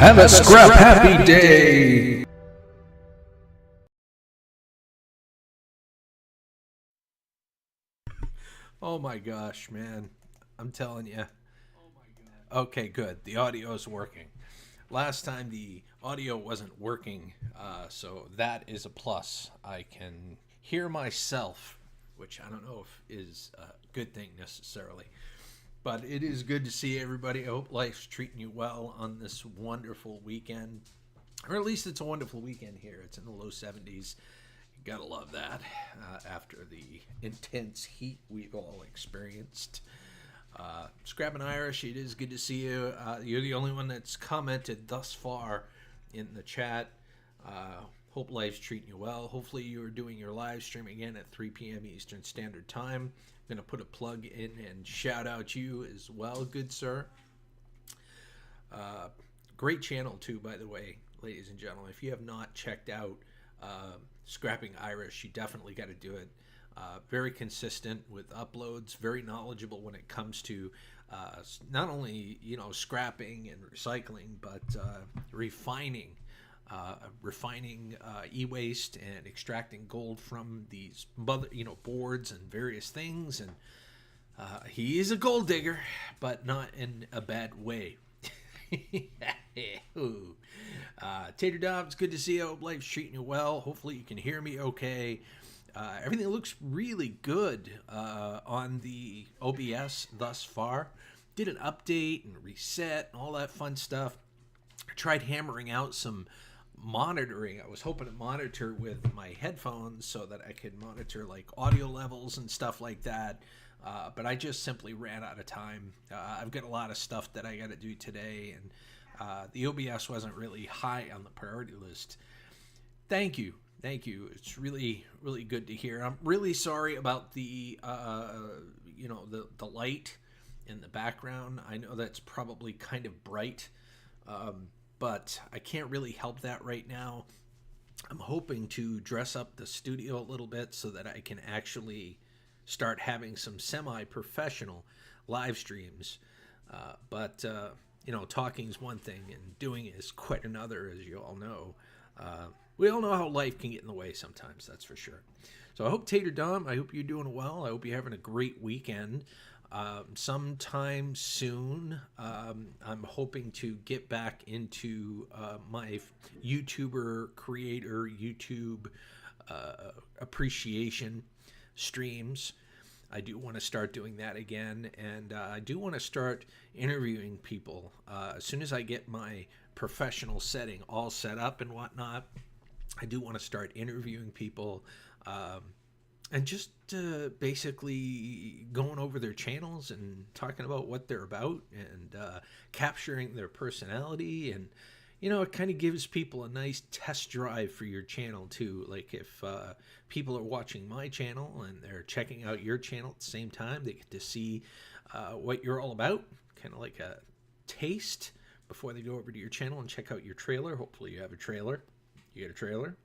Have a scrap happy day! Oh my gosh, man. I'm telling you. Okay, good. The audio is working. Last time the audio wasn't working, so that is a plus. I can hear myself, which I don't know if is a good thing necessarily. But it is good to see everybody. I hope life's treating you well on this wonderful weekend. Or at least it's a wonderful weekend here. It's in the low 70s. You gotta love that after the intense heat we've all experienced. Scrap and Irish, it is good to see you. You're the only one that's commented thus far in the chat. Hope life's treating you well. Hopefully you're doing your live stream again at 3 p.m. Eastern Standard Time. I'm going to put a plug in and shout out you as well, good sir. Great channel too, by the way, ladies and gentlemen. If you have not checked out Scrapping Irish, you definitely got to do it. Very consistent with uploads, very knowledgeable when it comes to not only scrapping and recycling, but refining e-waste and extracting gold from these boards and various things. And he is a gold digger, but not in a bad way. Tater Dobbs, good to see you. Hope life's treating you well. Hopefully you can hear me okay. Everything looks really good on the OBS thus far. Did an update and reset and all that fun stuff. I tried hammering out some monitoring. I was hoping to monitor with my headphones so that I could monitor like audio levels and stuff like that. But I just simply ran out of time. I've got a lot of stuff that I got to do today, and the OBS wasn't really high on the priority list. Thank you. It's really, really good to hear. I'm really sorry about the light in the background. I know that's probably kind of bright, but I can't really help that right now. I'm hoping to dress up the studio a little bit so that I can actually start having some semi-professional live streams. But talking is one thing and doing is quite another, as you all know. We all know how life can get in the way sometimes, that's for sure. So I hope Tater Dom, I hope you're doing well. I hope you're having a great weekend. Sometime soon, I'm hoping to get back into my YouTuber creator, YouTube appreciation streams. I do want to start doing that again, and I do want to start interviewing people. As soon as I get my professional setting all set up and whatnot, I do want to start interviewing people, and just basically going over their channels and talking about what they're about, and capturing their personality. And it kind of gives people a nice test drive for your channel too. Like if people are watching my channel and they're checking out your channel at the same time, they get to see what you're all about, kind of like a taste before they go over to your channel and check out your trailer. Hopefully you have a trailer. You get a trailer.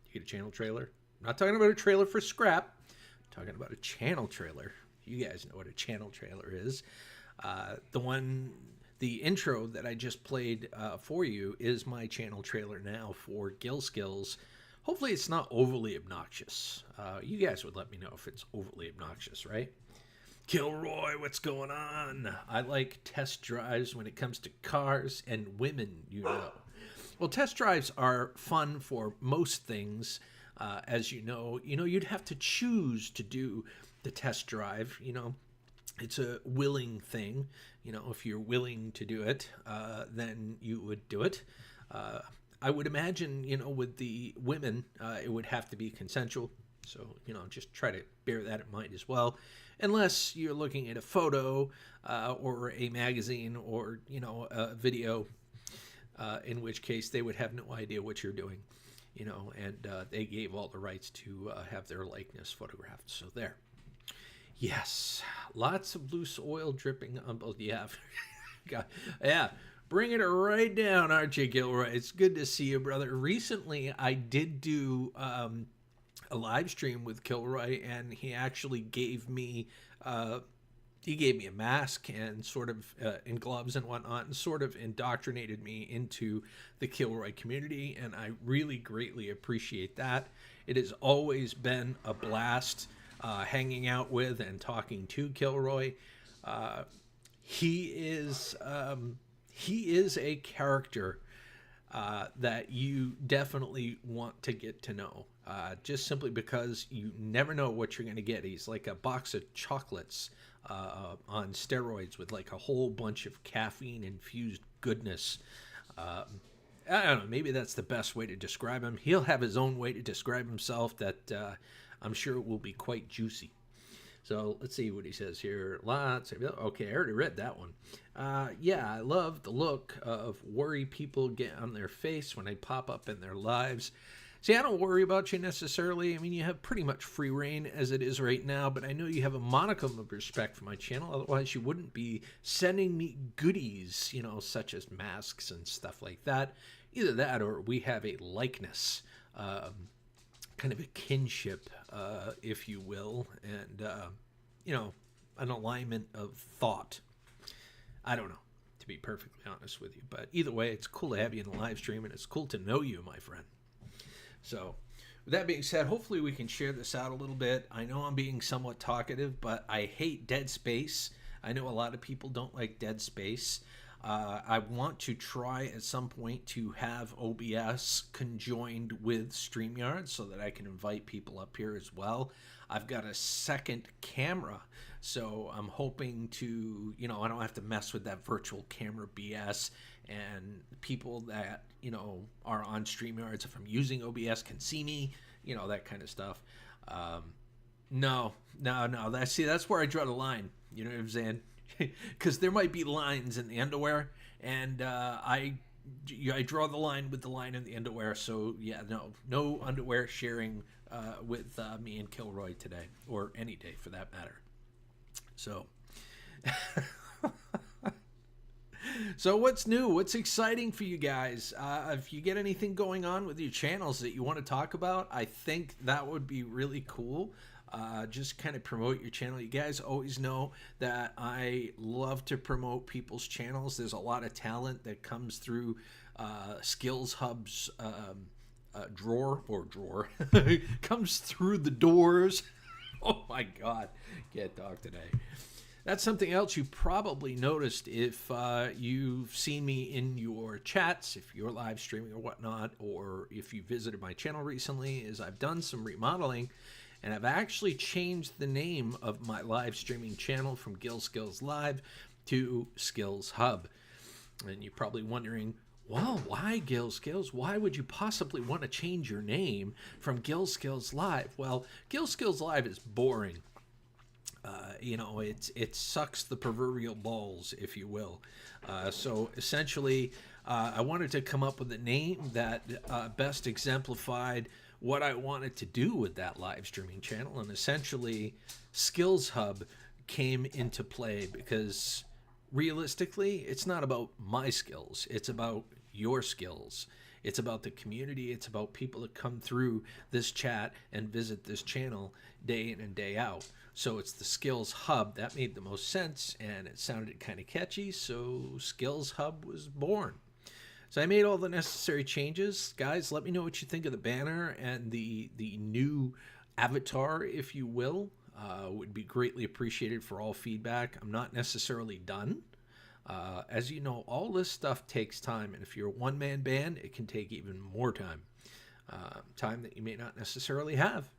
You get a channel trailer. I'm not talking about a trailer for scrap. I'm talking about a channel trailer. You guys know what a channel trailer is. The intro that I just played for you is my channel trailer now for Gill Skills. Hopefully it's not overly obnoxious. You guys would let me know if it's overly obnoxious, right? Kilroy, what's going on? I like test drives when it comes to cars and women, Well, test drives are fun for most things. As you know, you'd have to choose to do the test drive. It's a willing thing. If you're willing to do it, then you would do it. I would imagine, with the women, it would have to be consensual. So, just try to bear that in mind as well. Unless you're looking at a photo or a magazine or, a video, in which case they would have no idea what you're doing, and they gave all the rights to have their likeness photographed. So there. Yes, lots of loose oil dripping on both. Yeah, yeah, bringing it right down, aren't you, Gilroy? It's good to see you, brother. Recently, I did do a live stream with Kilroy, and he actually gave me a mask and sort of and gloves and whatnot, and sort of indoctrinated me into the Kilroy community, and I really greatly appreciate that. It has always been a blast hanging out with and talking to Kilroy. He is a character that you definitely want to get to know, just simply because you never know what you're going to get. He's like a box of chocolates on steroids with like a whole bunch of caffeine infused goodness. I don't know, maybe that's the best way to describe him. He'll have his own way to describe himself that I'm sure it will be quite juicy. So let's see what he says here. Okay, I already read that one. Yeah, I love the look of worry people get on their face when I pop up in their lives. See, I don't worry about you necessarily. I mean, you have pretty much free reign as it is right now, but I know you have a modicum of respect for my channel. Otherwise, you wouldn't be sending me goodies, such as masks and stuff like that. Either that or we have a likeness, kind of a kinship, if you will, and, an alignment of thought. I don't know, to be perfectly honest with you. But either way, it's cool to have you in the live stream, and it's cool to know you, my friend. So, with that being said, hopefully we can share this out a little bit. I know I'm being somewhat talkative, but I hate Dead Space. I know a lot of people don't like Dead Space. I want to try at some point to have OBS conjoined with StreamYard so that I can invite people up here as well. I've got a second camera, so I'm hoping to, I don't have to mess with that virtual camera BS, and people that, are on StreamYards, if I'm using OBS, can see me, that kind of stuff. No. That's where I draw the line. You know what I'm saying? Because there might be lines in the underwear, and I draw the line with the line in the underwear. So yeah, no underwear sharing with me and Kilroy today, or any day for that matter. So, so what's new? What's exciting for you guys? If you get anything going on with your channels that you want to talk about, I think that would be really cool. Just kind of promote your channel. You guys always know that I love to promote people's channels. There's a lot of talent that comes through Skills Hub's drawer comes through the doors. Oh my God, get dog today. That's something else you probably noticed if you've seen me in your chats, if you're live streaming or whatnot, or if you visited my channel recently, is I've done some remodeling. And I've actually changed the name of my live streaming channel from Gill Skills Live to Skills Hub. And you're probably wondering, well, why Gill Skills? Why would you possibly want to change your name from Gill Skills Live? Well, Gill Skills Live is boring. It sucks the proverbial balls, if you will. So essentially, I wanted to come up with a name that best exemplified what I wanted to do with that live streaming channel. And essentially, Skills Hub came into play because realistically, it's not about my skills. It's about your skills. It's about the community. It's about people that come through this chat and visit this channel day in and day out. So it's the Skills Hub. That made the most sense, and it sounded kind of catchy, so Skills Hub was born. So I made all the necessary changes. Guys, let me know what you think of the banner and the new avatar, if you will. Would be greatly appreciated for all feedback. I'm not necessarily done. As you know, all this stuff takes time, and if you're a one-man band, it can take even more time. Time that you may not necessarily have.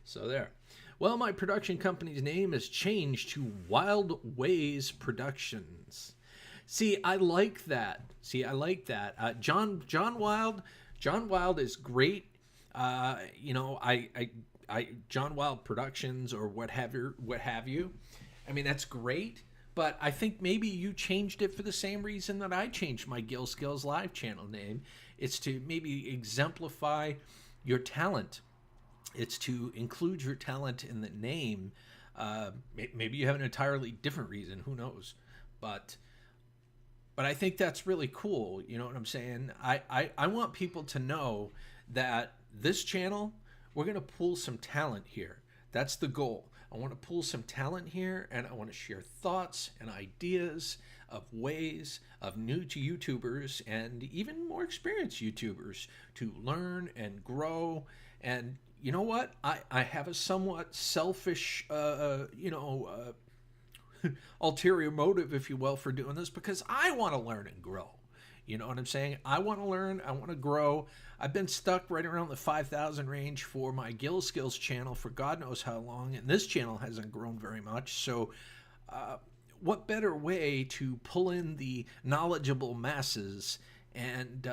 So there. Well, my production company's name has changed to Wild Ways Productions. See, I like that. John Wild is great. John Wild Productions or what have you. I mean, that's great. But I think maybe you changed it for the same reason that I changed my Gill Skills Live channel name. It's to maybe exemplify your talent. It's to include your talent in the name. Maybe you have an entirely different reason. Who knows? But I think that's really cool. You know what I'm saying? I want people to know that this channel, we're going to pull some talent here. That's the goal. I want to pull some talent here, and I want to share thoughts and ideas of ways of new to YouTubers and even more experienced YouTubers to learn and grow. And you know what? I have a somewhat selfish, ulterior motive, if you will, for doing this because I want to learn and grow. You know what I'm saying? I want to learn. I want to grow. I've been stuck right around the 5,000 range for my Gill Skills channel for God knows how long, and this channel hasn't grown very much. So what better way to pull in the knowledgeable masses and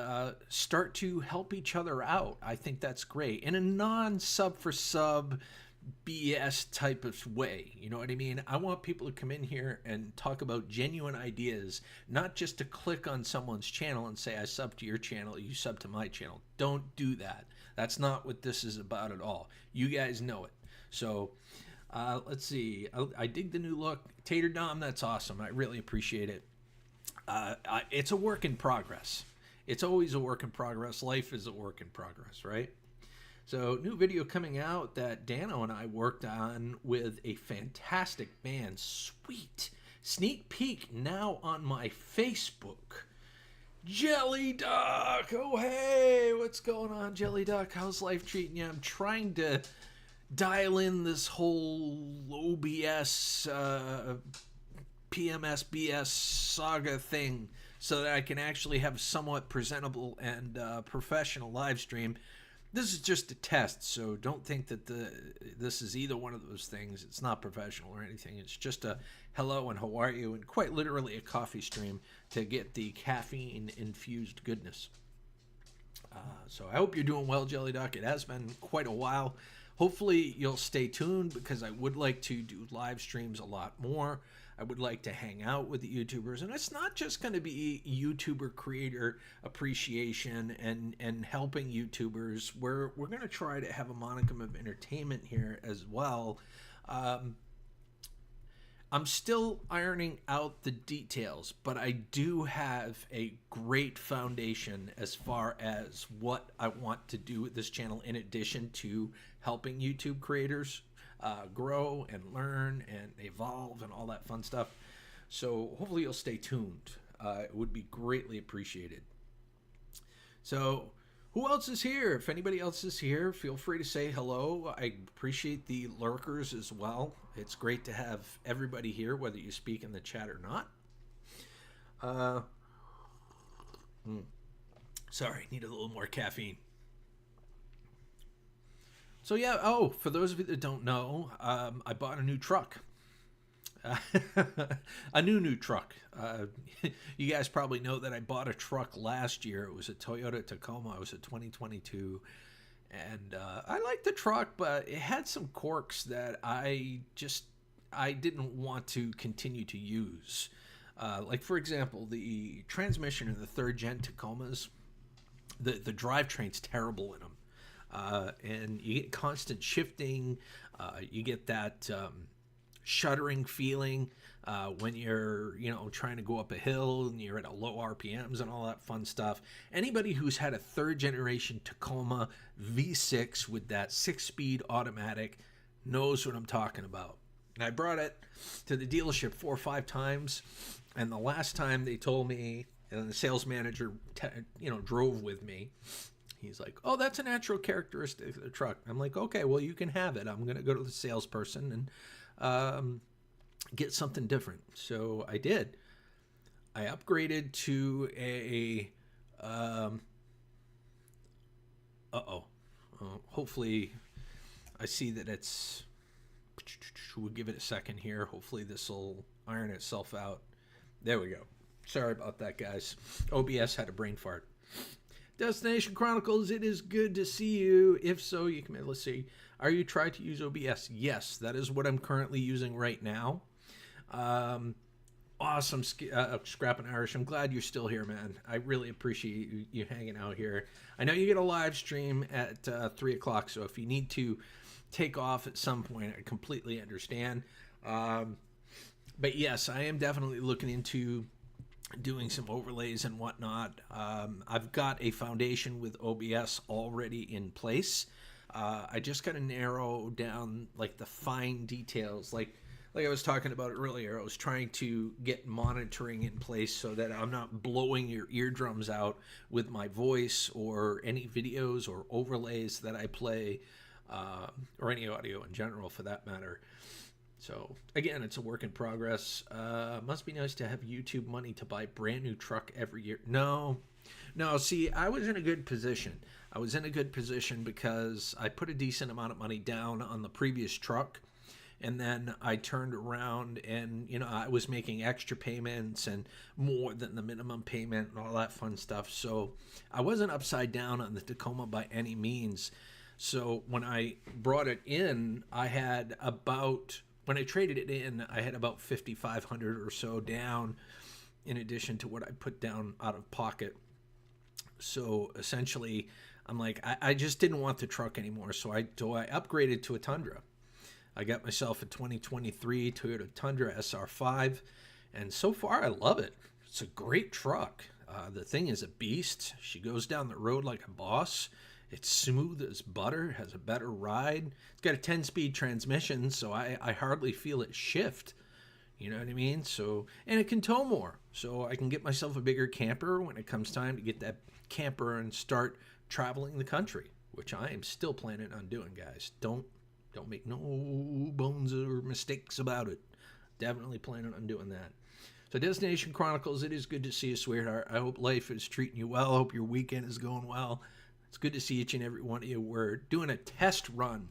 start to help each other out? I think that's great. In a non-sub for sub BS type of way. You know what I mean? I want people to come in here and talk about genuine ideas, not just to click on someone's channel and say, I sub to your channel, you sub to my channel. Don't do that. That's not what this is about at all. You guys know it. So let's see. I dig the new look. Tater Dom, that's awesome. I really appreciate it. It's a work in progress. It's always a work in progress. Life is a work in progress, right? So, new video coming out that Dano and I worked on with a fantastic band. Sweet. Sneak peek now on my Facebook. Jelly Duck! Oh, hey! What's going on, Jelly Duck? How's life treating you? I'm trying to dial in this whole OBS, PMSBS saga thing so that I can actually have a somewhat presentable and professional live stream. This is just a test, so don't think that this is either one of those things. It's not professional or anything. It's just a hello and how are you, and quite literally a coffee stream to get the caffeine-infused goodness. So I hope you're doing well, Jelly Duck. It has been quite a while. Hopefully you'll stay tuned because I would like to do live streams a lot more. I would like to hang out with the YouTubers, and it's not just going to be YouTuber creator appreciation and helping YouTubers. We're going to try to have a modicum of entertainment here as well. I'm still ironing out the details, but I do have a great foundation as far as what I want to do with this channel in addition to helping YouTube creators grow and learn and evolve and all that fun stuff. So hopefully you'll stay tuned. It would be greatly appreciated. So who else is here? If anybody else is here, feel free to say hello. I appreciate the lurkers as well. It's great to have everybody here, whether you speak in the chat or not. Sorry, need a little more caffeine. So yeah. Oh, for those of you that don't know, I bought a new truck. A new truck. You guys probably know that I bought a truck last year. It was a Toyota Tacoma. It was a 2022, and I liked the truck, but it had some quirks that I didn't want to continue to use. Like for example, the transmission in the third gen Tacomas, the drivetrain's terrible in them. And you get constant shifting. You get that shuddering feeling when you're, trying to go up a hill and you're at a low RPMs and all that fun stuff. Anybody who's had a third generation Tacoma V6 with that 6-speed automatic knows what I'm talking about. And I brought it to the dealership 4 or 5 times, and the last time they told me, and the sales manager, drove with me. He's like, "Oh, that's a natural characteristic of the truck." I'm like, "Okay, well, you can have it. I'm going to go to the salesperson and get something different." So I did. I upgraded to a, hopefully I see that it's, we'll give it a second here. Hopefully this will iron itself out. There we go. Sorry about that, guys. OBS had a brain fart. Destination Chronicles, it is good to see you. If so, you can, let's see. Are you trying to use OBS? Yes, that is what I'm currently using right now. Awesome, Scrappin' Irish. I'm glad you're still here, man. I really appreciate you hanging out here. I know you get a live stream at 3 o'clock, so if you need to take off at some point, I completely understand. But yes, I am definitely looking into doing some overlays and whatnot. I've got a foundation with OBS already in place. I just got to narrow down like the fine details. Like I was talking about earlier, I was trying to get monitoring in place so that I'm not blowing your eardrums out with my voice or any videos or overlays that I play, or any audio in general for that matter. So again, it's a work in progress. Must be nice to have YouTube money to buy brand new truck every year. No. See, I was in a good position. I was in a good position because I put a decent amount of money down on the previous truck. And then I turned around and, I was making extra payments and more than the minimum payment and all that fun stuff. So I wasn't upside down on the Tacoma by any means. So when I brought it in, when I traded it in, I had about $5,500 or so down in addition to what I put down out of pocket. So essentially, I'm like, I just didn't want the truck anymore. So I upgraded to a Tundra. I got myself a 2023 Toyota Tundra SR5, and so far I love it. It's a great truck. The thing is a beast. She goes down the road like a boss. It's smooth as butter, has a better ride. It's got a 10-speed transmission, so I hardly feel it shift. You know what I mean? So, and it can tow more. So I can get myself a bigger camper when it comes time to get that camper and start traveling the country, which I am still planning on doing, guys. Don't make no bones or mistakes about it. Definitely planning on doing that. So Destination Chronicles, it is good to see you, sweetheart. I hope life is treating you well. I hope your weekend is going well. It's good to see each and every one of you. We're doing a test run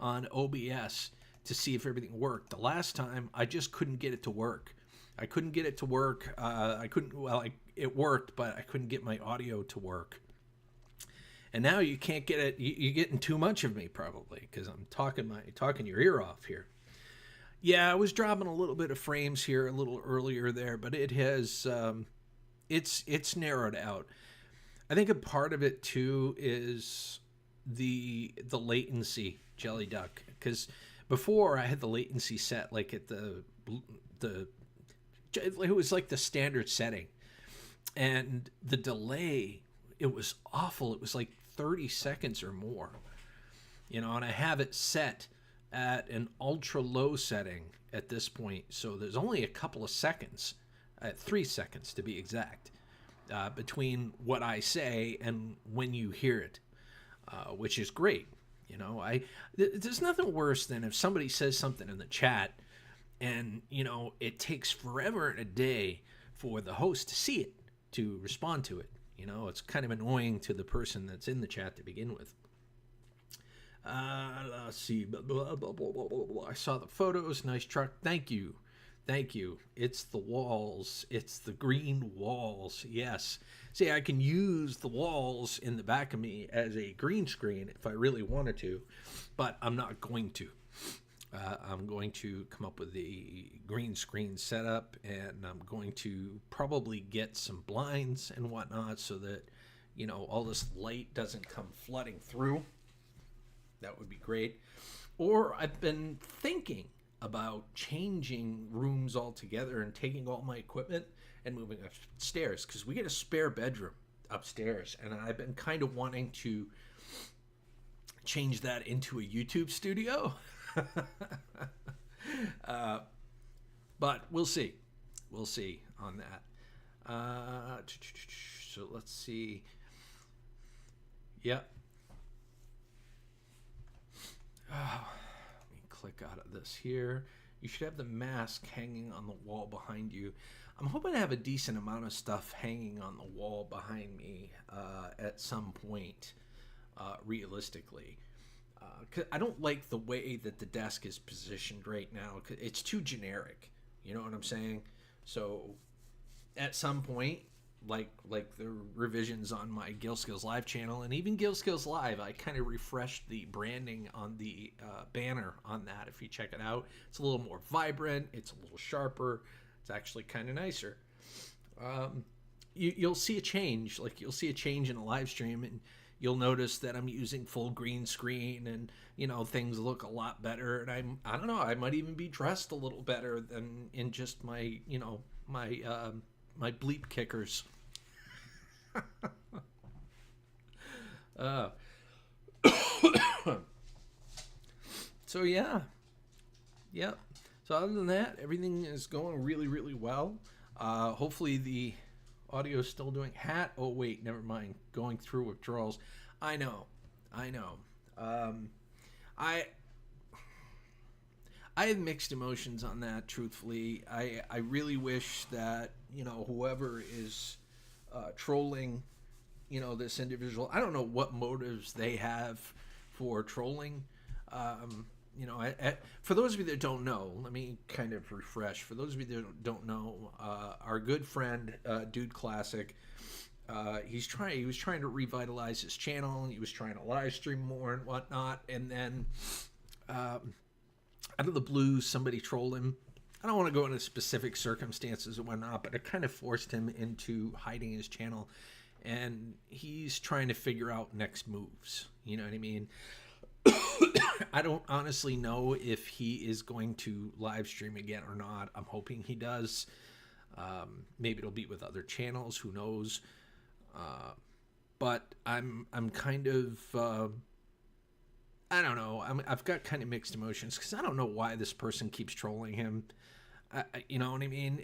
on OBS to see if everything worked. The last time, I just couldn't get it to work. I couldn't get it to work. It worked, but I couldn't get my audio to work. And now you can't get it. You're getting too much of me probably because I'm talking your ear off here. Yeah, I was dropping a little bit of frames here a little earlier there, but it has it's narrowed out. I think a part of it too is the latency, Jelly Duck, because before I had the latency set like at it was like the standard setting, and the delay, it was awful. It was like 30 seconds or more, and I have it set at an ultra low setting at this point, so there's only a couple of seconds, 3 seconds to be exact, between what I say and when you hear it, which is great. There's nothing worse than if somebody says something in the chat and it takes forever and a day for the host to see it, to respond to it. It's kind of annoying to the person that's in the chat to begin with. Let's see. Blah, blah, blah, blah, blah, blah, blah. I saw the photos. Nice truck. Thank you. Thank you. It's the walls. It's the green walls. Yes. See, I can use the walls in the back of me as a green screen if I really wanted to, but I'm not going to. I'm going to come up with a green screen setup, and I'm going to probably get some blinds and whatnot so that, all this light doesn't come flooding through. That would be great. Or I've been thinking about changing rooms altogether and taking all my equipment and moving upstairs, because we get a spare bedroom upstairs, and I've been kind of wanting to change that into a YouTube studio. But we'll see. We'll see on that. So let's see. Yep. Oh, let me click out of this here. You should have the mask hanging on the wall behind you. I'm hoping to have a decent amount of stuff hanging on the wall behind me at some point, realistically. 'Cause I don't like the way that the desk is positioned right now. It's too generic. You know what I'm saying? So at some point, like the revisions on my Gill Skills Live channel, and even Gill Skills Live, I kind of refreshed the branding on the banner on that. If you check it out, it's a little more vibrant. It's a little sharper. It's actually kind of nicer. You'll see a change. Like, you'll see a change in a live stream, and you'll notice that I'm using full green screen, and things look a lot better. And I don't know, I might even be dressed a little better than in just my my bleep kickers. So yeah, yep. So other than that, everything is going really, really well. Hopefully the audio is still doing hat. Oh wait, never mind. Going through withdrawals. I know. I have mixed emotions on that, truthfully. I really wish that, whoever is trolling, this individual, I don't know what motives they have for trolling. For those of you that don't know, let me kind of refresh. For those of you that don't know, our good friend, Dude Classic, he was trying to revitalize his channel. He was trying to live stream more and whatnot. And then, out of the blue, somebody trolled him. I don't want to go into specific circumstances and whatnot, but it kind of forced him into hiding his channel. And he's trying to figure out next moves. You know what I mean? I don't honestly know if he is going to live stream again or not. I'm hoping he does. Maybe it'll be with other channels. Who knows? But I'm kind of I don't know. I've got kind of mixed emotions because I don't know why this person keeps trolling him. You know what I mean?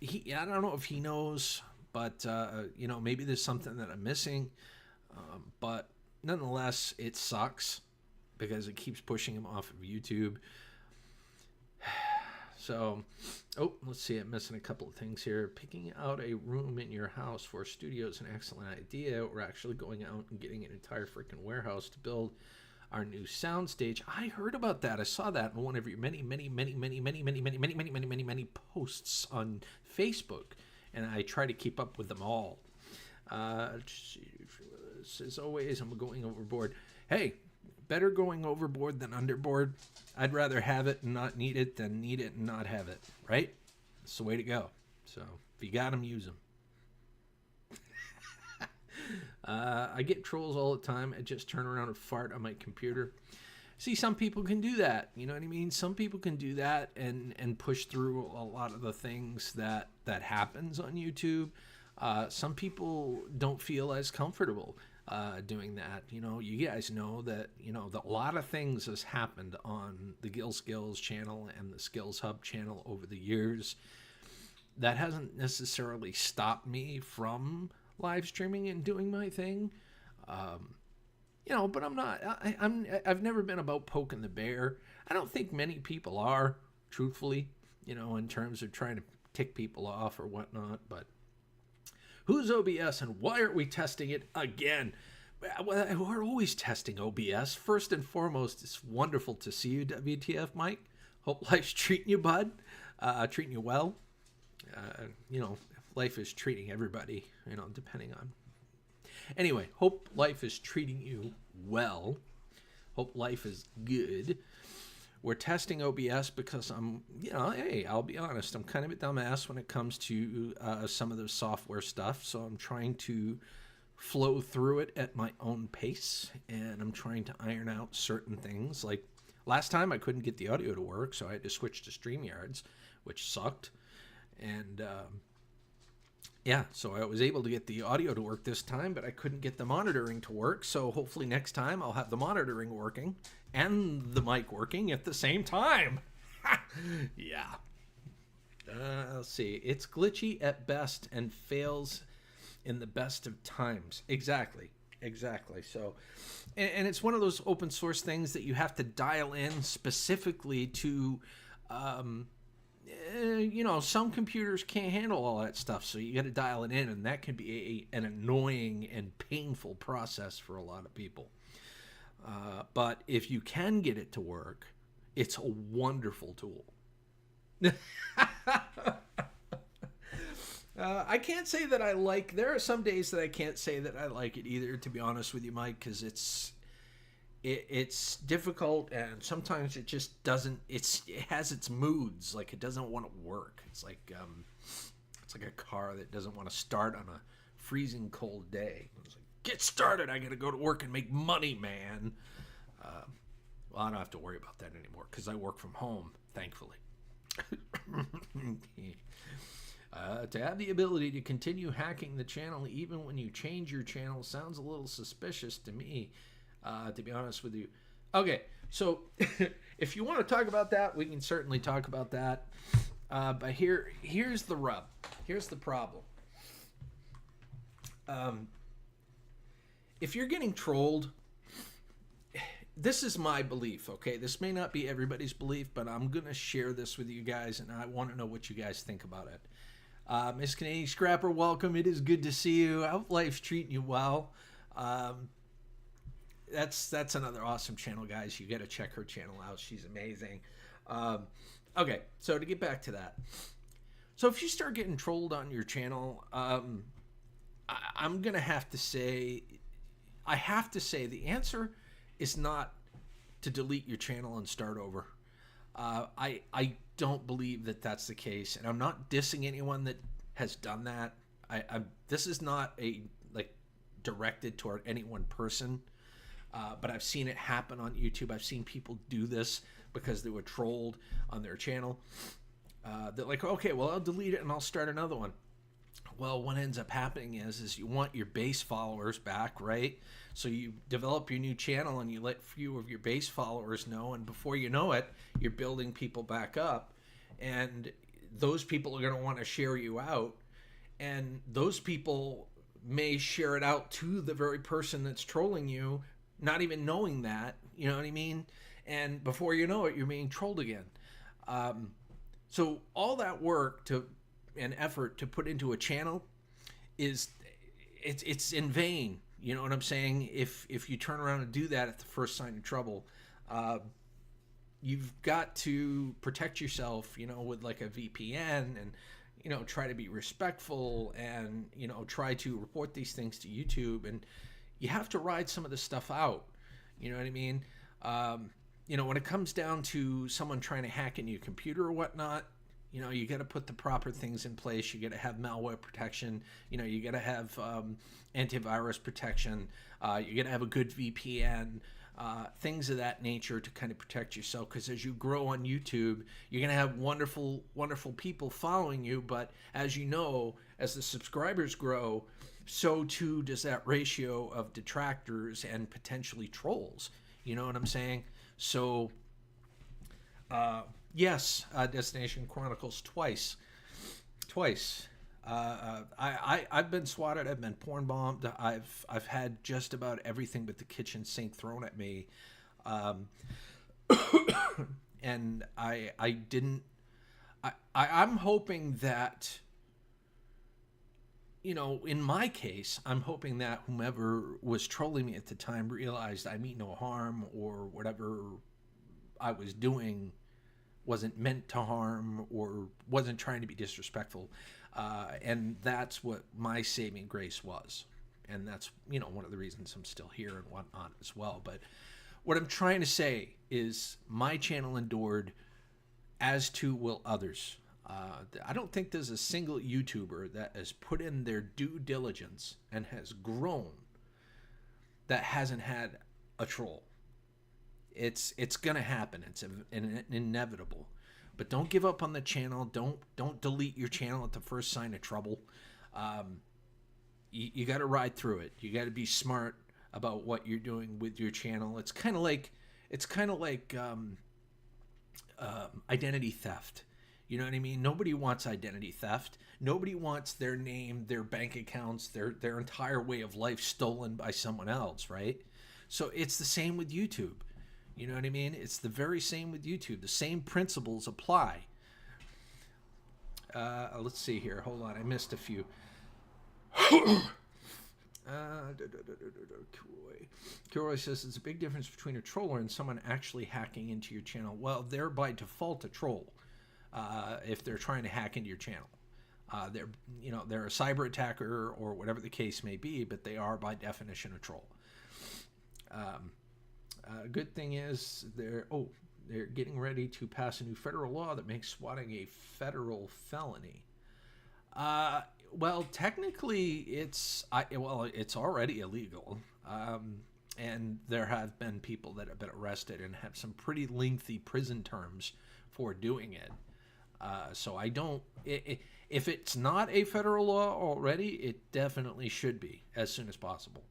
I don't know if he knows, but maybe there's something that I'm missing. But nonetheless, it sucks because it keeps pushing him off of YouTube. So, let's see. I'm missing a couple of things here. Picking out a room in your house for a studio is an excellent idea. We're actually going out and getting an entire freaking warehouse to build our new soundstage. I heard about that. I saw that in one of your many posts on Facebook, and I try to keep up with them all. As always, I'm going overboard. Hey, better going overboard than underboard. I'd rather have it and not need it than need it and not have it, right? It's the way to go. So if you got them, use them. I get trolls all the time. I just turn around and fart on my computer. See, some people can do that. You know what I mean? Some people can do that and push through a lot of the things that happens on YouTube. Some people don't feel as comfortable doing that. You guys know that, a lot of things has happened on the Gill Skills channel and the Skills Hub channel over the years. That hasn't necessarily stopped me from live streaming and doing my thing. But I'm not, I've never been about poking the bear. I don't think many people are, truthfully, in terms of trying to tick people off or whatnot. But who's OBS and why aren't we testing it again? Well, we're always testing OBS. First and foremost, it's wonderful to see you, WTF, Mike. Hope life's treating you, bud. Treating you well. Life is treating everybody, depending on. Anyway, hope life is treating you well. Hope life is good. We're testing OBS because I'll be honest, I'm kind of a dumbass when it comes to some of the software stuff. So I'm trying to flow through it at my own pace, and I'm trying to iron out certain things. Like last time I couldn't get the audio to work, so I had to switch to StreamYards, which sucked. And so I was able to get the audio to work this time, but I couldn't get the monitoring to work. So hopefully next time I'll have the monitoring working and the mic working at the same time. Yeah. Let's see. It's glitchy at best and fails in the best of times. Exactly. So, and it's one of those open source things that you have to dial in specifically to, some computers can't handle all that stuff. So you got to dial it in, and that can be an annoying and painful process for a lot of people. But if you can get it to work, it's a wonderful tool. I can't say that I like. There are some days that I can't say that I like it either, to be honest with you, Mike, because it's difficult, and sometimes it just doesn't. It has its moods. Like it doesn't want to work. It's like a car that doesn't want to start on a freezing cold day. It's like, get started. I got to go to work and make money, man. Well, I don't have to worry about that anymore because I work from home, thankfully. To have the ability to continue hacking the channel even when you change your channel sounds a little suspicious to me, to be honest with you. Okay, so if you want to talk about that, we can certainly talk about that. But here's the rub. Here's the problem. If you're getting trolled, this is my belief, okay? This may not be everybody's belief, but I'm going to share this with you guys, and I want to know what you guys think about it. Miss Canadian Scrapper, welcome. It is good to see you. I hope life's treating you well. That's another awesome channel, guys. You got to check her channel out. She's amazing. Okay, so to get back to that. So if you start getting trolled on your channel, I'm going to have to say, the answer is not to delete your channel and start over. I don't believe that that's the case, and I'm not dissing anyone that has done that. This is not directed toward any one person, but I've seen it happen on YouTube. I've seen people do this because they were trolled on their channel. They're like, okay, well, I'll delete it and I'll start another one. Well, what ends up happening is you want your base followers back, right? So you develop your new channel and you let few of your base followers know, and before you know it, you're building people back up, and those people are going to want to share you out, and those people may share it out to the very person that's trolling you, not even knowing that, you know what I mean? And before you know it, you're being trolled again. So all that work and effort to put into a channel it's in vain. You know what I'm saying? If you turn around and do that at the first sign of trouble, you've got to protect yourself, with like a VPN, and try to be respectful, and try to report these things to YouTube, and you have to ride some of this stuff out. You know what I mean? When it comes down to someone trying to hack into your computer or whatnot, you got to put the proper things in place. You got to have malware protection. You got to have antivirus protection. You got to have a good VPN, things of that nature to kind of protect yourself. Because as you grow on YouTube, you're going to have wonderful, wonderful people following you. But as you know, as the subscribers grow, so too does that ratio of detractors and potentially trolls. You know what I'm saying? So, yes, Destination Chronicles twice. I've been swatted. I've been porn bombed. I've had just about everything but the kitchen sink thrown at me, and I'm hoping that in my case, I'm hoping that whomever was trolling me at the time realized I mean no harm, or whatever I was doing wasn't meant to harm or wasn't trying to be disrespectful. And that's what my saving grace was. And that's, one of the reasons I'm still here and whatnot as well. But what I'm trying to say is my channel endured, as too will others. I don't think there's a single YouTuber that has put in their due diligence and has grown that hasn't had a troll. It's gonna happen. It's inevitable. But don't give up on the channel. Don't delete your channel at the first sign of trouble. You got to ride through it. You got to be smart about what you're doing with your channel. It's kind of like identity theft. You know what I mean? Nobody wants identity theft. Nobody wants their name, their bank accounts, their entire way of life stolen by someone else, right? So it's the same with YouTube. You know what I mean? It's the very same with YouTube. The same principles apply. Let's see here. Hold on. I missed a few. Kilroy says it's a big difference between a troller and someone actually hacking into your channel. Well, they're by default a troll if they're trying to hack into your channel. They're a cyber attacker or whatever the case may be, but they are by definition a troll. Good thing is they're getting ready to pass a new federal law that makes swatting a federal felony. Well, technically, it's already illegal, and there have been people that have been arrested and have some pretty lengthy prison terms for doing it. So I don't. If it's not a federal law already, it definitely should be as soon as possible.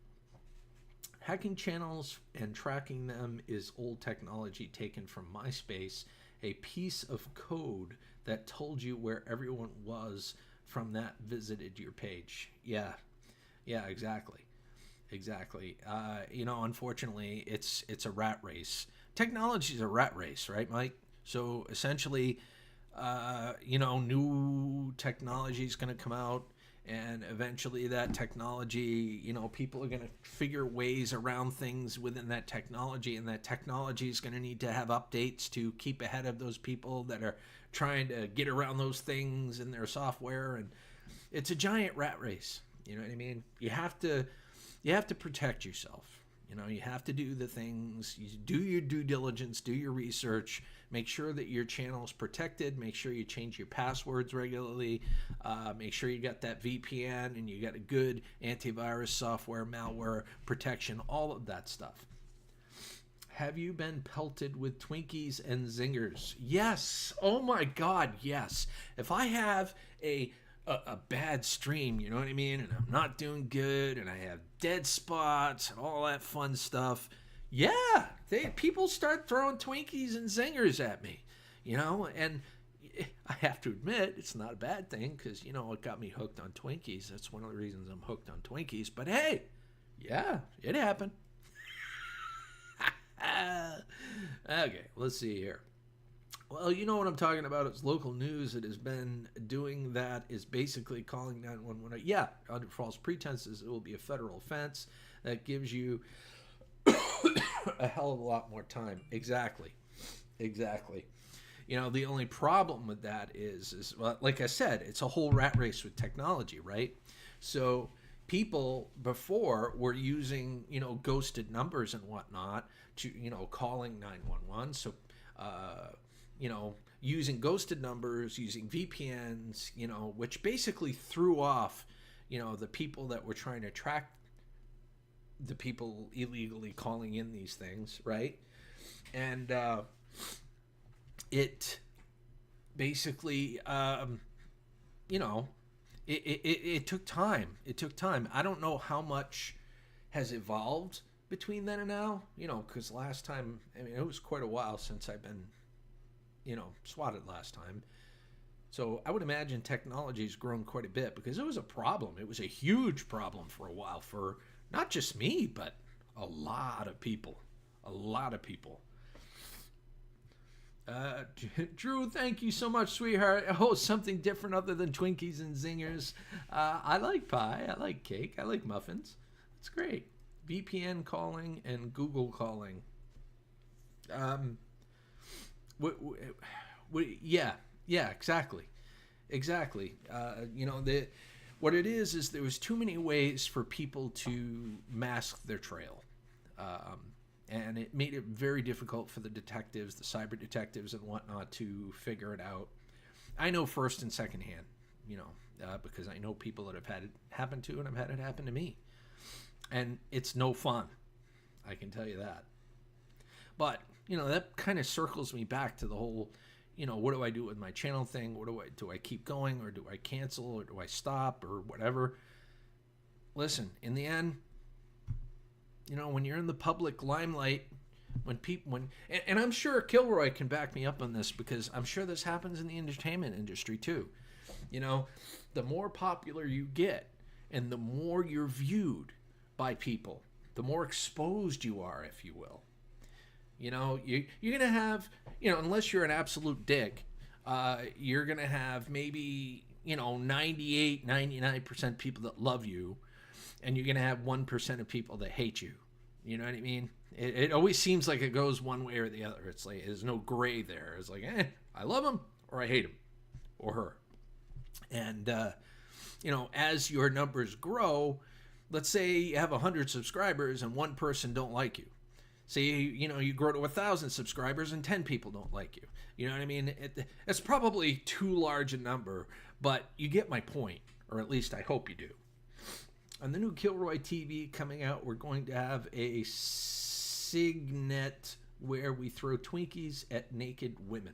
Hacking channels and tracking them is old technology taken from MySpace, a piece of code that told you where everyone was from that visited your page. Yeah, exactly. Unfortunately, it's a rat race. Technology is a rat race, right, Mike? So essentially, new technology is going to come out, and eventually that technology, people are going to figure ways around things within that technology, and that technology is going to need to have updates to keep ahead of those people that are trying to get around those things in their software. And it's a giant rat race. You know what I mean? You have to protect yourself. You have to do the things, you do your due diligence, do your research, make sure that your channel is protected, make sure you change your passwords regularly, make sure you got that VPN and you got a good antivirus software, malware protection, all of that stuff. Have you been pelted with Twinkies and Zingers? Yes. Oh my God, yes. If I have a bad stream, you know what I mean, and I'm not doing good, and I have dead spots and all that fun stuff, yeah, people start throwing Twinkies and Zingers at me, and I have to admit it's not a bad thing, because it got me hooked on Twinkies. That's one of the reasons I'm hooked on Twinkies. But hey, yeah, it happened. Okay, let's see here. Well, you know what I'm talking about. It's local news that has been doing that, is basically calling 911. Yeah, under false pretenses, it will be a federal offense. That gives you a hell of a lot more time. Exactly. The only problem with that is well, like I said, it's a whole rat race with technology, right? So people before were using, ghosted numbers and whatnot to, calling 911. So, using ghosted numbers, using VPNs, which basically threw off, the people that were trying to track the people illegally calling in these things, right? And it basically, it took time. It took time. I don't know how much has evolved between then and now, because last time, it was quite a while since I've been, swatted last time. So I would imagine technology's grown quite a bit, because it was a problem. It was a huge problem for a while for not just me, but a lot of people. Drew, thank you so much, sweetheart. Oh, something different other than Twinkies and Zingers. I like pie. I like cake. I like muffins. It's great. VPN calling and Google calling. Yeah, exactly. Exactly. What it is there was too many ways for people to mask their trail. And it made it very difficult for the detectives, the cyber detectives and whatnot, to figure it out. I know first and second hand, because I know people that have had it happen to, and I've had it happen to me. And it's no fun. I can tell you that. But, that kind of circles me back to the whole, what do I do with my channel thing? Do I keep going, or do I cancel, or do I stop, or whatever? Listen, in the end, when you're in the public limelight, and I'm sure Kilroy can back me up on this, because I'm sure this happens in the entertainment industry too. The more popular you get and the more you're viewed by people, the more exposed you are, if you will. You're going to have, unless you're an absolute dick, you're going to have maybe, 98, 99% people that love you, and you're going to have 1% of people that hate you. You know what I mean? It always seems like it goes one way or the other. It's like there's no gray there. It's like, I love him or I hate him or her. And, as your numbers grow, let's say you have 100 subscribers and one person don't like you. Say, you grow to 1,000 subscribers and 10 people don't like you. You know what I mean? It's probably too large a number, but you get my point, or at least I hope you do. On the new Kilroy TV coming out, we're going to have a Signet where we throw Twinkies at naked women.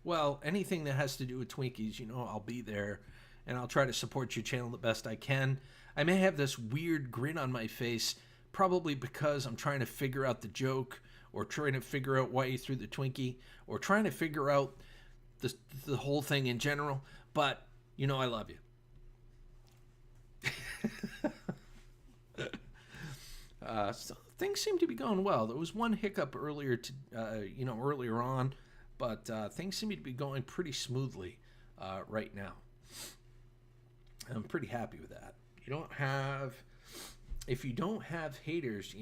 Well, anything that has to do with Twinkies, I'll be there, and I'll try to support your channel the best I can. I may have this weird grin on my face, probably because I'm trying to figure out the joke, or trying to figure out why you threw the Twinkie, or trying to figure out the whole thing in general. But, I love you. So things seem to be going well. There was one hiccup earlier on, but things seem to be going pretty smoothly right now. I'm pretty happy with that. If you don't have haters,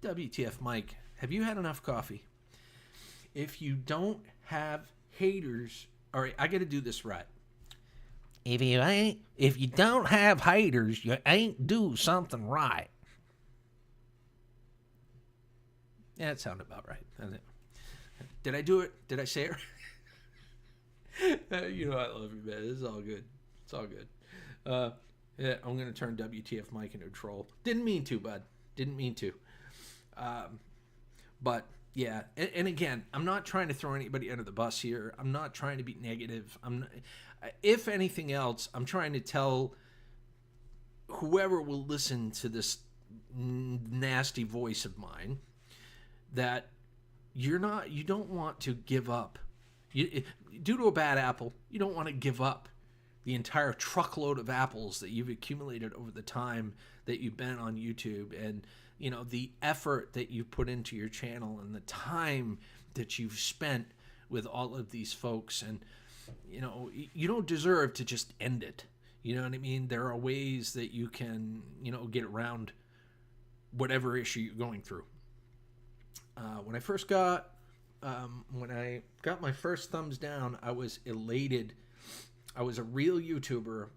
WTF, Mike, have you had enough coffee? If you don't have haters, all right, I got to do this right. If you don't have haters, you ain't do something right. Yeah, it sounded about right. Did I do it? Did I say it right? I love you, man. This is all good. It's all good. Yeah, I'm going to turn WTF Mike into a troll. Didn't mean to, bud. Didn't mean to. But, yeah. And again, I'm not trying to throw anybody under the bus here. I'm not trying to be negative. If anything else, I'm trying to tell whoever will listen to this nasty voice of mine that you don't want to give up. Due to a bad apple, you don't want to give up the entire truckload of apples that you've accumulated over the time that you've been on YouTube, and the effort that you put into your channel, and the time that you've spent with all of these folks. And you don't deserve to just end it. You know what I mean? There are ways that you can, get around whatever issue you're going through. When I got my first thumbs down, I was elated. I was a real YouTuber,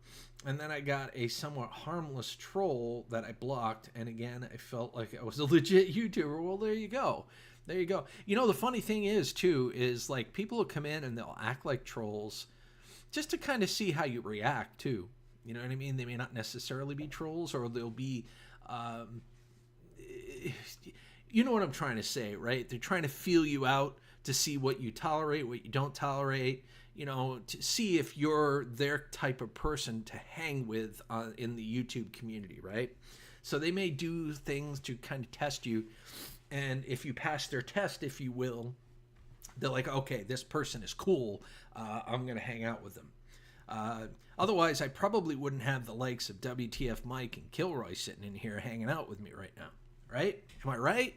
and then I got a somewhat harmless troll that I blocked, and again, I felt like I was a legit YouTuber. Well, there you go. There you go. The funny thing is like people will come in and they'll act like trolls just to kind of see how you react too. You know what I mean? They may not necessarily be trolls, or they'll be, you know what I'm trying to say, right? They're trying to feel you out to see what you tolerate, what you don't tolerate, to see if you're their type of person to hang with in the YouTube community, right? So they may do things to kind of test you. And if you pass their test, if you will, they're like, okay, this person is cool. I'm going to hang out with them. Otherwise, I probably wouldn't have the likes of WTF Mike and Kilroy sitting in here hanging out with me right now. Right? Am I right?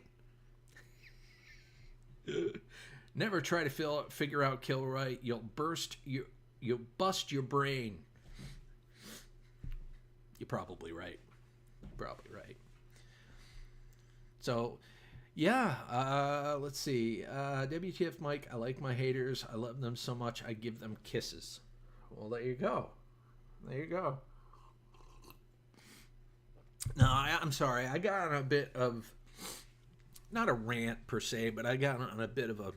Never try to figure out Kilroy. You'll bust your brain. You're probably right. Probably right. So, yeah, let's see. WTF Mike, I like my haters. I love them so much, I give them kisses. Well, there you go. There you go. No, I'm sorry. I got on a bit of, not a rant per se, but I got on a bit of a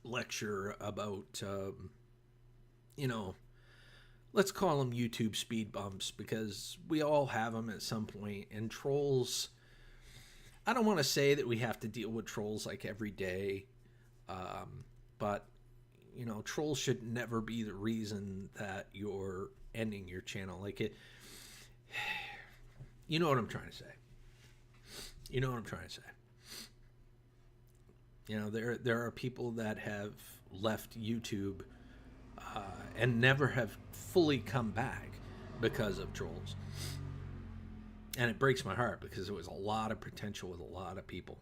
lecture about, let's call them YouTube speed bumps, because we all have them at some point. And trolls, I don't want to say that we have to deal with trolls like every day, but trolls should never be the reason that you're ending your channel. Like it, you know what I'm trying to say. You know what I'm trying to say. There are people that have left YouTube and never have fully come back because of trolls. And it breaks my heart, because there was a lot of potential with a lot of people.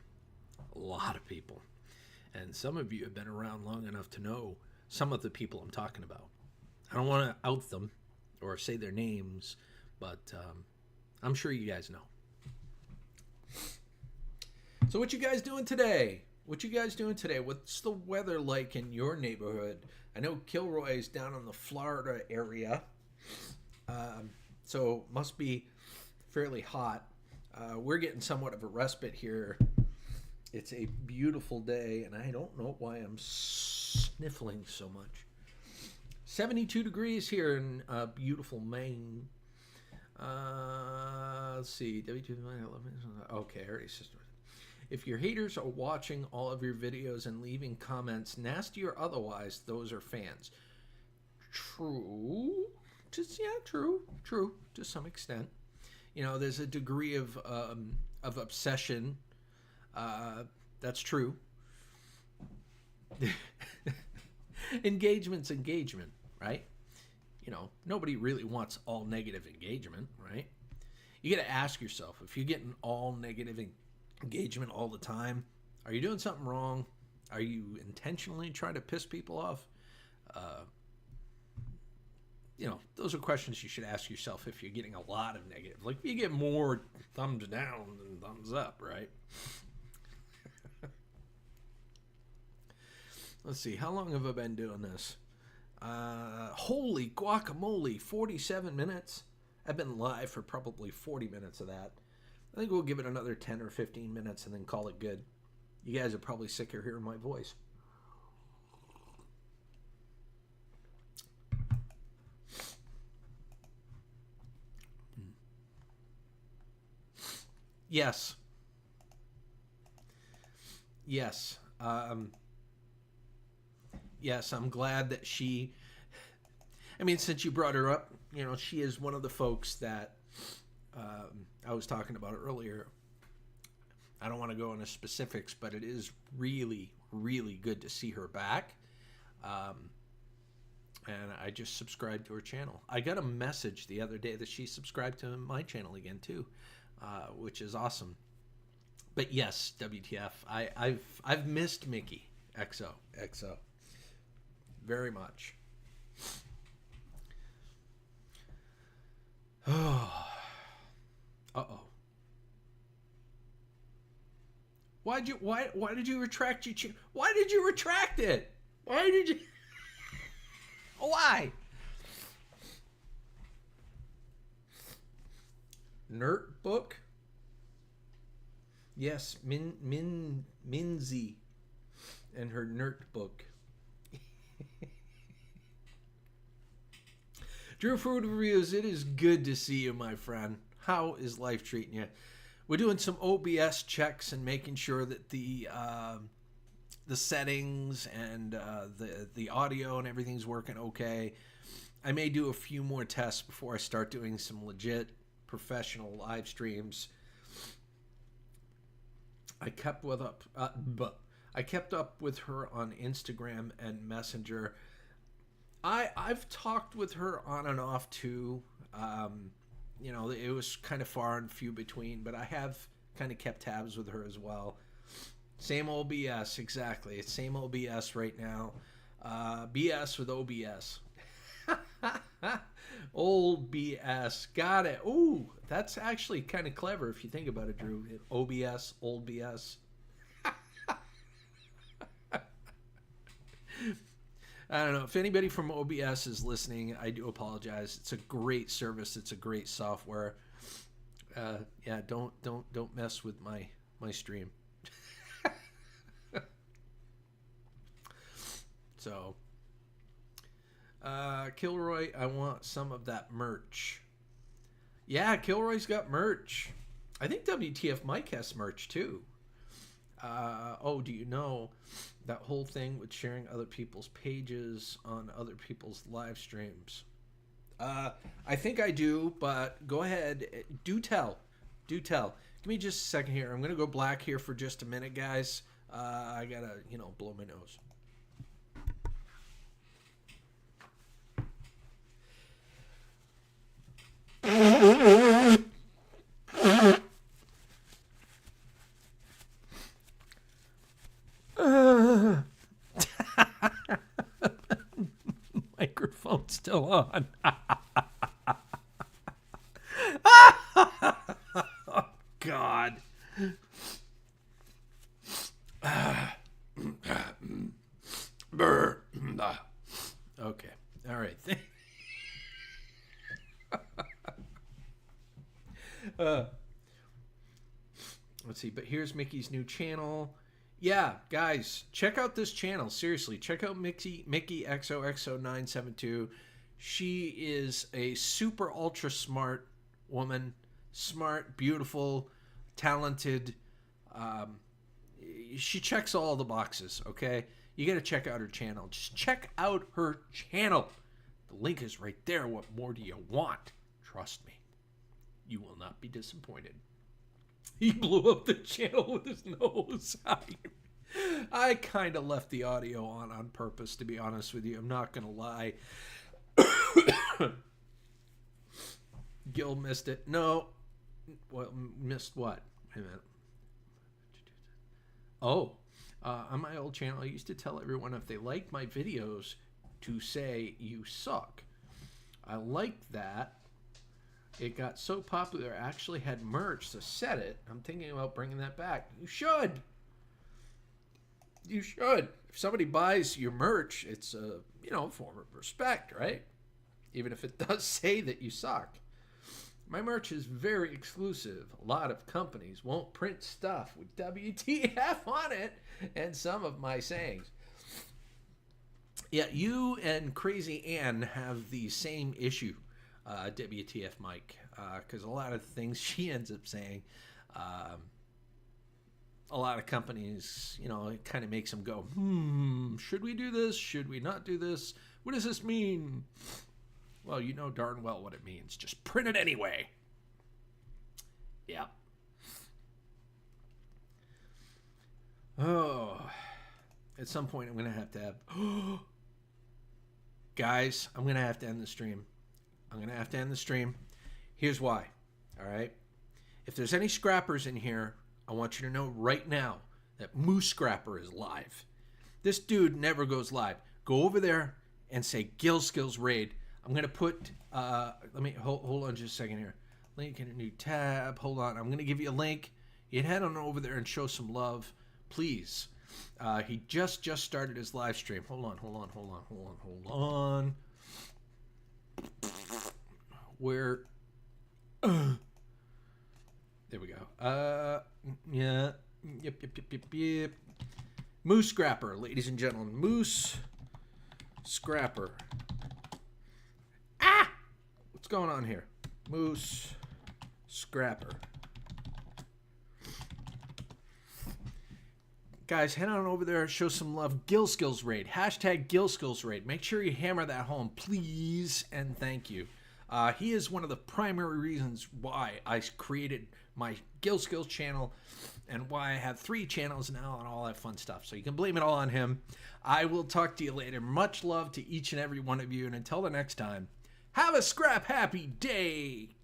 A lot of people. And some of you have been around long enough to know some of the people I'm talking about. I don't want to out them or say their names, but I'm sure you guys know. So what you guys doing today? What's the weather like in your neighborhood? I know Kilroy is down in the Florida area, so must be fairly hot. We're getting somewhat of a respite here. It's a beautiful day, and I don't know why I'm sniffling so much. 72 degrees here in beautiful Maine. Let's see. Okay, I already said. If your haters are watching all of your videos and leaving comments, nasty or otherwise, those are fans. True. True. To some extent. There's a degree of obsession. That's true. Engagement's engagement, right? Nobody really wants all negative engagement, right? You got to ask yourself, if you're getting all negative engagement all the time, are you doing something wrong? Are you intentionally trying to piss people off? Those are questions you should ask yourself if you're getting a lot of negative. Like, you get more thumbs down than thumbs up, right? Let's see, how long have I been doing this? Holy guacamole, 47 minutes. I've been live for probably 40 minutes of that. I think we'll give it another 10 or 15 minutes and then call it good. You guys are probably sick of hearing my voice. Yes. Yes, I'm glad that she... since you brought her up, she is one of the folks that I was talking about earlier. I don't want to go into specifics, but it is really, really good to see her back. And I just subscribed to her channel. I got a message the other day that she subscribed to my channel again too, which is awesome. But yes, WTF, I've missed Mickey XO very much. Oh. Uh-oh. Why did you retract your why did you retract it? Why did you Why? Nerd book? Yes, Minzy and her nerd book. Drew Food Reviews, it is good to see you, my friend. How is life treating you? We're doing some OBS checks and making sure that the settings and the audio and everything's working okay. I may do a few more tests before I start doing some legit professional live streams. I kept up with her on Instagram and Messenger. I've talked with her on and off too. It was kind of far and few between, but I have kind of kept tabs with her as well. Same old BS, exactly. It's same old BS right now. BS with OBS. Old BS. Got it. Ooh, that's actually kind of clever if you think about it, Drew. OBS, old BS. I don't know. If anybody from OBS is listening, I do apologize. It's a great service. It's a great software. Yeah, don't mess with my stream. So, Kilroy, I want some of that merch. Yeah, Kilroy's got merch. I think WTF Mike has merch too. Oh, do you know that whole thing with sharing other people's pages on other people's live streams? I think I do, but go ahead. Do tell. Do tell. Give me just a second here. I'm going to go black here for just a minute, guys. I got to, blow my nose. Microphone's still on. Oh, God. Okay. All right. Let's see. But here's Mickey's new channel. Yeah, guys, check out this channel. Seriously, check out Mickey XOXO972. She is a super ultra smart woman. Smart, beautiful, talented. She checks all the boxes, okay? You got to check out her channel. Just check out her channel. The link is right there. What more do you want? Trust me. You will not be disappointed. He blew up the channel with his nose. I kind of left the audio on purpose, to be honest with you. I'm not going to lie. Gil missed it. No. Well, missed what? Wait a minute. Oh. On my old channel, I used to tell everyone if they liked my videos to say, you suck. I liked that. It got so popular, I actually had merch to set it. I'm thinking about bringing that back. You should. You should. If somebody buys your merch, it's a, form of respect, right? Even if it does say that you suck. My merch is very exclusive. A lot of companies won't print stuff with WTF on it and some of my sayings. Yeah, you and Crazy Ann have the same issue. WTF Mike, because a lot of things she ends up saying, a lot of companies, it kind of makes them go, should we do this? Should we not do this? What does this mean? Well, you know darn well what it means. Just print it anyway. Yeah. Oh, at some point I'm going to have, guys, I'm going to have to end the stream. Here's why. All right. If there's any scrappers in here, I want you to know right now that Moose Scrapper is live. This dude never goes live. Go over there and say Gil Skills Raid. I'm going to put, let me, hold on just a second here. Link in a new tab. Hold on. I'm going to give you a link. You head on over there and show some love, please. He just started his live stream. Hold on. Where there we go. Yeah. Yep. Moose Scrapper, ladies and gentlemen. Moose Scrapper. What's going on here? Moose Scrapper. Guys, head on over there and show some love. Gil Skills Raid. Hashtag Gil Skills Raid. Make sure you hammer that home, please, and thank you. He is one of the primary reasons why I created my Gil Skills channel and why I have 3 channels now and all that fun stuff. So you can blame it all on him. I will talk to you later. Much love to each and every one of you. And until the next time, have a scrap happy day.